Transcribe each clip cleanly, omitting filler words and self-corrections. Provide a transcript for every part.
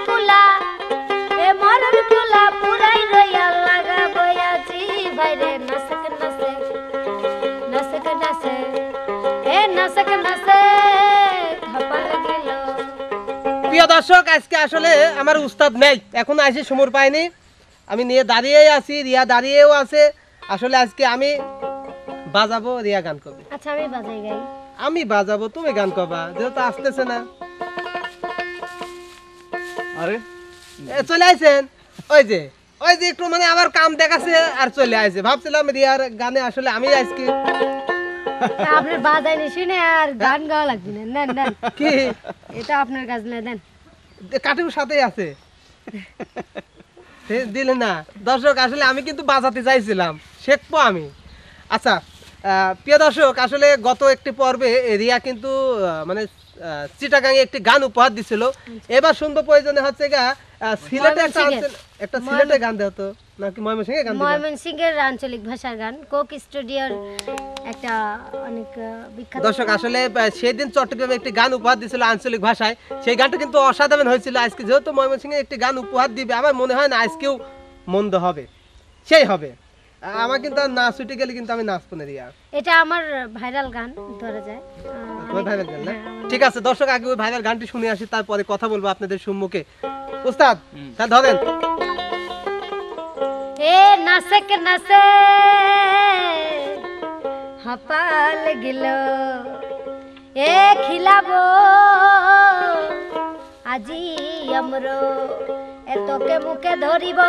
কুলা এ মরণ কুলা পুরাই রইয়া লাগা বয়াছি ভাইরে নাসক নাসে নাসক নাসে এ নাসক নাসে কপাল গেল। প্রিয় দর্শক, আজকে আসলে আমার উস্তাদ নেই, এখন আসি সময় পাইনি, আমি নিয়ে দাঁড়িয়েই আছি, রিয়া দাঁড়িয়েও আছে। আসলে আজকে আমি বাজাবো, রিয়া গান করবে। আচ্ছা আমি বাজাই গাই। আমি বাজাবো, তুমি গান করবা, যেহেতু আসতেছে না। আরে চলে আইছেন, ওই যে একটু মানে আমার কাম দেখাছে আর চলে আইছে। ভাবছিলাম রিয়ার গানে আসলে আমি আজকে আপনার বাজাইনি শুনে আর গান গাওয়া লাগবে না। নেন নেন, কি এটা আপনার কাজ না, দেন। কাটির সাথেই আছে দিলে না। দর্শক, আসলে আমি কিন্তু বাজাতে চাইছিলাম, শেখবো আমি। আচ্ছা প্রিয় দর্শক, আসলে গত একটি পর্বে রিয়া কিন্তু মানে চিটাগাঙে একটি গান উপহার দিছিল। এবার শুনবো প্রয়োজনে হচ্ছে সিলেটে একটা সিলেটে গান দেওয়া তো নাকি ময়মনসিংহে গান? ময়মনসিংহের আঞ্চলিক ভাষার গান, কোক স্টুডিওর একটা অনেক বিখ্যাত। দর্শক, আসলে সেদিন চট্টগ্রামে একটি গান উপহার দিছিল আঞ্চলিক ভাষায়, সেই গানটা কিন্তু অসাধারণ হয়েছিল। আজকে যেহেতু ময়মনসিংহে একটি গান উপহার দিবে, আমার মনে হয় না আজকেও মন্দ হবে, সেই হবে। আমার কিন্তু আর নাচ ছুটে গেলে কিন্তু আমি নাচবো না রিয়া। এটা আমার ভাইরাল গান ধরা যায়। তোমার ভাইরাল গান না? ঠিক আছে দর্শক, আগে ওই ভাইরাল গানটি শুনে আসি, তারপরে কথা বলবো আপনাদের সম্মুখে। উস্তাদ তা ধরেন। এ নাসক নাসে হাপাল গিল এ খিলাবো আজি আমরো এতকে মুখে ধরিব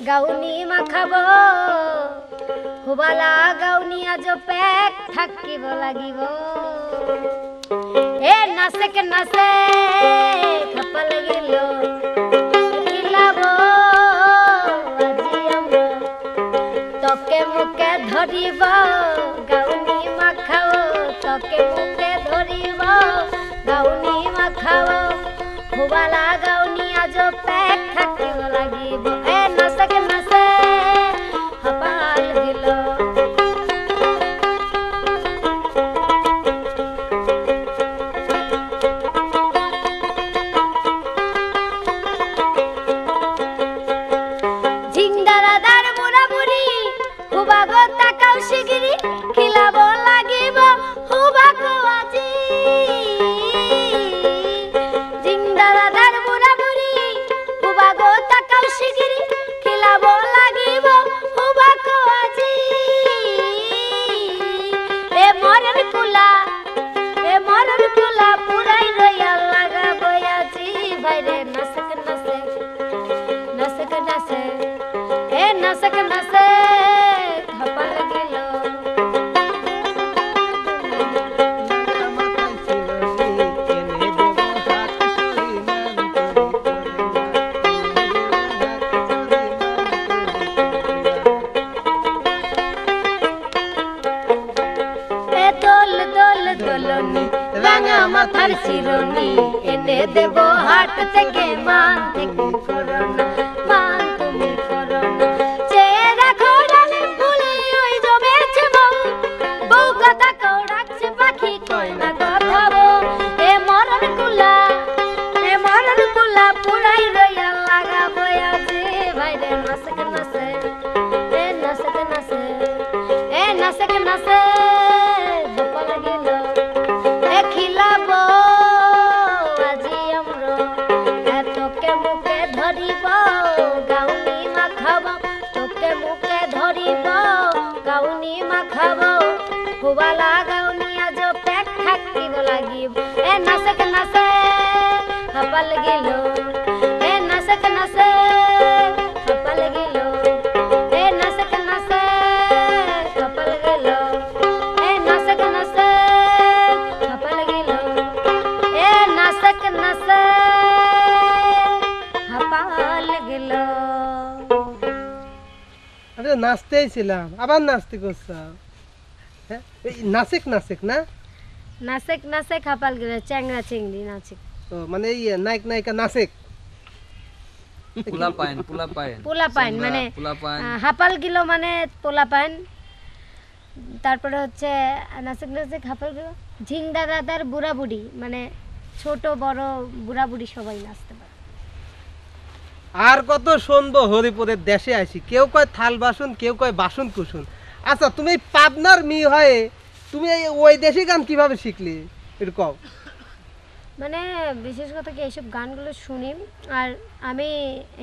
গাউনি মাখাবো হুবালা গাউনি আজ পেক থাকিব লাগিব। এ নাসক নাসে হাপাল গিল খিলাবো আজি আমরো তোকে মুখে ধরিব গাউনি মাখাও তোকে মুখে ধরিব গাউনি মাখাও হুবালা গাউনি আজ পেক থাকিব লাগিব। এ নাসক নাসে হাপাল গিল। ঝিংদারাদার বুড়া বুড়ি হুবাগো তাকাও শিগিরি খিলাব লাগিব হুবাগো আজি। ঝিংদারাদার বুড়া বুড়ি হুবাগো তাকাও শিগিরি খিলাব লাগিব হুবাগো আজি। এ মরণ কুলা পুরাই রইয়া লাগা বয়াজি ভাইরে নাসক নাসে নাসক নাসে এ নাসক নাসে কপাল গেল। এ দোল দোল দোলনি রাঙা মাথার শিরোনি এনে দেব হাট থেকে মান থেকে করোনা মান তুমি করোনা। চেয়ে দেখো ডালের ফুলে ওই জমেছে বউ বউ কথা কও ডাকছে পাখি কয় না কথা বউ। এ মরণ কুলা পুরাই রইয়া লাগা বয়াছে ভাইরে নাসক নাসে এ নাসক নাসে এ নাসক নাসে কপাল গেল। এ খিলাবো আজি আমরো তোকে মুখে ধরিব গাউনি মাখাবো তোকে মুখে ধরিব গাউনি মাখাবো হুবালা গাউনি আজ পেক থাকিব লাগিব। এ নাসক নাসে হাপাল গেল। এ নাসক নাসে হাপাল গেল। এ নাসক নাসে হাপাল গেল। এ নাসক নাসে হাপাল গেল। এ নাসক নাসে হাপাল গেল। আমি তো নাচতেই ছিলাম, আবার নাচতে করছাম। হ্যাঁ, নাসেক নাসেক না, নাসেক নাসেক হাপাল গেল, চ্যাংরা চিংড়ি নাচে। তো মানে এই নায়ক নায়িকা নাসেক পোলা পাইন মানে হাপাল গিলো মানে পোলা পাইন। তারপরে হচ্ছে নাসেক নাসেক হাপাল গিলো ঝিংদাদার বুড়া বুড়ি মানে ছোট বড় বুড়া বুড়ি সবাই নাচতে পারে। আর কত শুনবো হরিপুরের দেশে আসি, কেউ কয় থাল বাসন, কেউ কয় বাসন কুসুন। আচ্ছা তুমি এই পাবনার মেয়ে হয়ে তুমি ওই দেশি গান কিভাবে শিখলি একটু কও। মানে বিশেষ কথা কি এইসব গানগুলো শুনি, আর আমি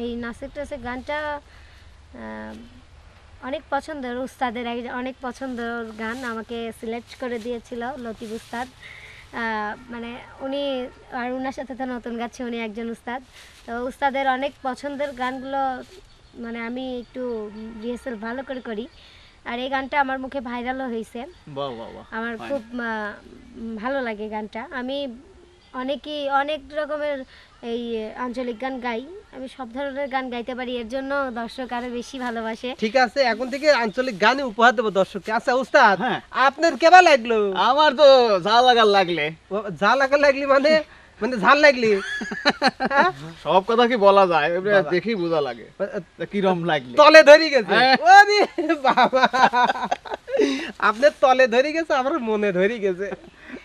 এই নাচের টাচের গানটা অনেক পছন্দের, উস্তাদের অনেক পছন্দের গান আমাকে সিলেক্ট করে দিয়েছিল লতিফ উস্তাদ। মানে উনি আর ওনার সাথে তো নতুন গাচ্ছে, উনি একজন উস্তাদ। তো উস্তাদের অনেক পছন্দের গানগুলো মানে আমি একটু রিহার্সাল ভালো করে করি, আর এই গানটা আমার মুখে ভাইরালও হয়েছে। বাহ বাহ বাহ, আমার খুব ভালো লাগে গানটা। আমি অনেক রকমের এই আঞ্চলিক গান গাই, আমি সব ধরনের গান গাইতে পারি, এর জন্য দর্শক আরো বেশি ভালোবাসে। ঠিক আছে, এখন থেকে আঞ্চলিক গানই উপহার দেবো দর্শককে। আচ্ছা উস্তাদ, হ্যাঁ। আপনার কেমন লাগলো? আমার তো যা লাগার লাগলে। ঝাল লাগা লাগলি মানে মানে ঝাল লাগলি? সব কথা কি বলা যায়, এবারে দেখি বোঝা লাগে কিরম লাগলে। তলে ধরি গেছে। হ্যাঁ। ওরে বাবা, আপনার তলে ধরি গেছে, আমার মনে ধরি গেছে।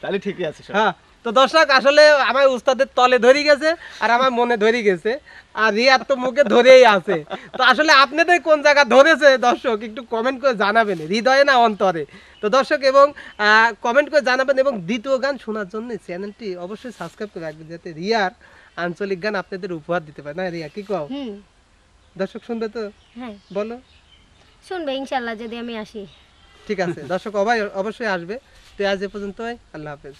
তাহলে ঠিকই আছে সব। হ্যাঁ, তো দর্শক আসলে আমার উস্তাদের তলে ধরি গেছে আর আমার মনে ধরি গেছে, আর রিয়ার তো মুখে ধরেই আছে। তো আসলে আপনাদের কোন জায়গা ধরেছে দর্শক একটু কমেন্ট করে জানাবেন, হৃদয়ে না অন্তরে। তো দর্শক এবং কমেন্ট করে জানাবেন, এবং দ্বিতীয় গান শোনার জন্য চ্যানেলটি অবশ্যই সাবস্ক্রাইব করে রাখবেন, যাতে রিয়ার আঞ্চলিক গান আপনাদের উপহার দিতে পারে। না রিয়া, কি কও? দর্শক শুনবে তো? হ্যাঁ বলো। শুনবে ইনশাল্লাহ যদি আমি আসি। ঠিক আছে দর্শক অবশ্যই আসবে। তো আজ এ পর্যন্তই, আল্লাহ হাফেজ।